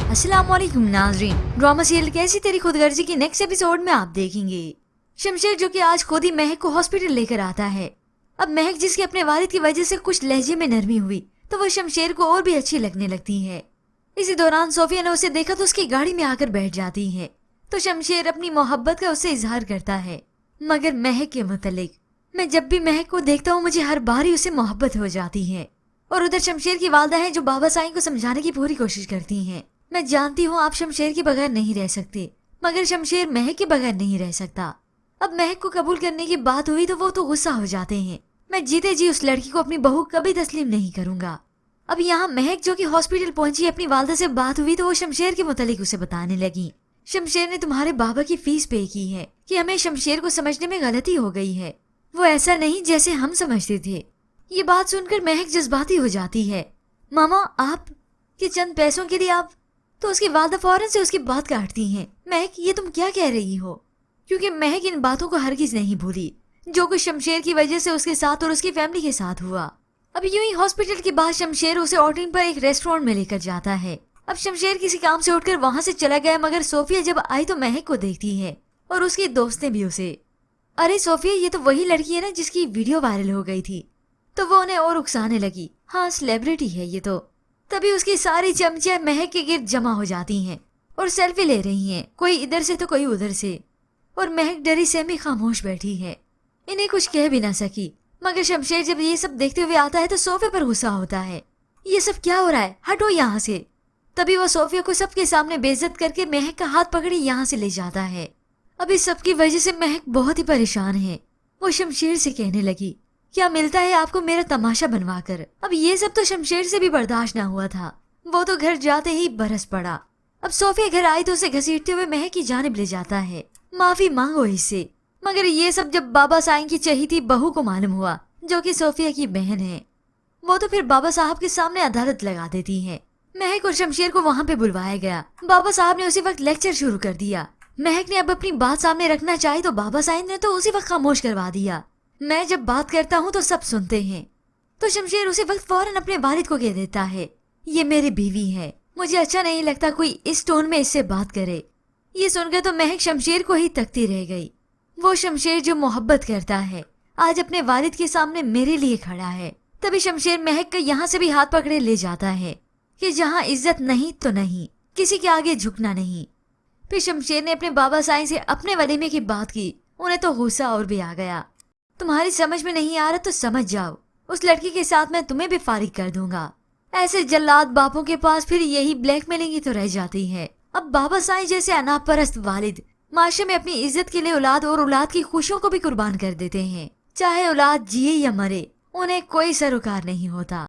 अस्सलाम वालेकुम नाजरीन, ड्रामा सीरियल कैसी तेरी खुदगर्जी की नेक्स्ट एपिसोड में आप देखेंगे शमशेर जो कि आज खुद ही महक को हॉस्पिटल लेकर आता है। अब महक जिसके अपने वालिद की वजह से कुछ लहजे में नरमी हुई तो वो शमशेर को और भी अच्छी लगने लगती है। इसी दौरान सोफिया ने उसे देखा तो उसकी गाड़ी में आकर बैठ जाती है तो शमशेर अपनी मोहब्बत का उससे इजहार करता है। मगर महक के मुतल्लिक मैं जब भी महक को देखता हूँ मुझे हर बार ही उससे मोहब्बत हो जाती है। और उधर शमशेर की वालदा है जो बाबा साईं को समझाने की पूरी कोशिश करती हैं। मैं जानती हूँ आप शमशेर के बगैर नहीं रह सकते, मगर शमशेर महक के बगैर नहीं रह सकता। अब महक को कबूल करने की बात हुई तो वो तो गुस्सा हो जाते हैं। मैं जीते जी उस लड़की को अपनी बहू कभी तस्लीम नहीं करूंगा। अब यहाँ महक जो कि हॉस्पिटल पहुंची अपनी वालदा से बात हुई तो वो शमशेर के मुतालिक उसे बताने लगी। शमशेर ने तुम्हारे बाबा की फीस पे की है कि हमें शमशेर को समझने में गलती हो गई है, वो ऐसा नहीं जैसे हम समझते थे। ये बात सुनकर महक जज्बाती हो जाती है। मामा आप कि चंद पैसों के लिए आप, तो उसकी वालदा फौरन से उसकी बात काटती हैं। महक ये तुम क्या कह रही हो? क्योंकि महक इन बातों को हरगिज नहीं भूली जो कुछ शमशेर की वजह से उसके साथ और उसकी फैमिली के साथ हुआ। अब यूं ही हॉस्पिटल के बाद शमशेर उसे आउटिंग पर एक रेस्टोरेंट में लेकर जाता है। अब शमशेर किसी काम से उठकर वहां से चला गया मगर सोफिया जब आई तो महक को देखती है और उसके दोस्त ने भी उसे। अरे सोफिया ये तो वही लड़की है ना जिसकी वीडियो वायरल हो गई थी। तो वो उन्हें और उकसाने लगी। हाँ सेलिब्रिटी है ये तो। तभी उसकी सारी चमचियां महक के गिर्द जमा हो जाती हैं और सेल्फी ले रही हैं, कोई इधर से तो कोई उधर से। और महक डरी सहमी खामोश बैठी है, इन्हें कुछ कह भी ना सकी। मगर शमशेर जब ये सब देखते हुए आता है तो सोफे पर गुस्सा होता है। ये सब क्या हो रहा है, हटो यहाँ से। तभी वो सोफिया को सबके सामने बेइज्जत करके महक का हाथ पकड़े यहाँ से ले जाता है। अब इस सब की वजह से महक बहुत ही परेशान है। वो शमशेर से कहने लगी क्या मिलता है आपको मेरा तमाशा बनवा कर। अब ये सब तो शमशेर से भी बर्दाश्त ना हुआ था, वो तो घर जाते ही बरस पड़ा। अब सोफिया घर आई तो उसे घसीटते हुए महक की जानिब ले जाता है, माफी मांगो इससे। मगर ये सब जब बाबा साईं की चहेती बहू को मालूम हुआ जो कि सोफिया की बहन है, वो तो फिर बाबा साहब के सामने अदालत लगा देती है। महक और शमशेर को वहाँ पे बुलवाया गया। बाबा साहब ने उसी वक्त लेक्चर शुरू कर दिया। महक ने अब अपनी बात सामने रखना चाही तो बाबा साईं ने तो उसी वक्त खामोश करवा दिया। मैं जब बात करता हूँ तो सब सुनते हैं। तो शमशेर उसी वक्त फौरन अपने वालिद को कह देता है ये मेरी बीवी है, मुझे अच्छा नहीं लगता कोई इस टोन में इससे बात करे। ये सुनकर तो महक शमशेर को ही तकती रह गई। वो शमशेर जो मोहब्बत करता है आज अपने वालिद के सामने मेरे लिए खड़ा है। तभी शमशेर महक का यहाँ से भी हाथ पकड़े ले जाता है कि जहाँ इज्जत नहीं तो नहीं, किसी के आगे झुकना नहीं। फिर शमशेर ने अपने बाबा साईं से अपने वलीमे की बात की। उन्हें तो गुस्सा और भी आ गया। तुम्हारी समझ में नहीं आ रहा तो समझ जाओ, उस लड़की के साथ मैं तुम्हें भी फारिग कर दूंगा। ऐसे जल्लाद बापों के पास फिर यही ब्लैकमेलिंग ही तो रह जाती है। अब बाबा साईं जैसे अनापरस्त वालिद माशरे में अपनी इज्जत के लिए औलाद और औलाद की खुशियों को भी कुर्बान कर देते हैं। चाहे औलाद जिए या मरे, उन्हें कोई सरोकार नहीं होता।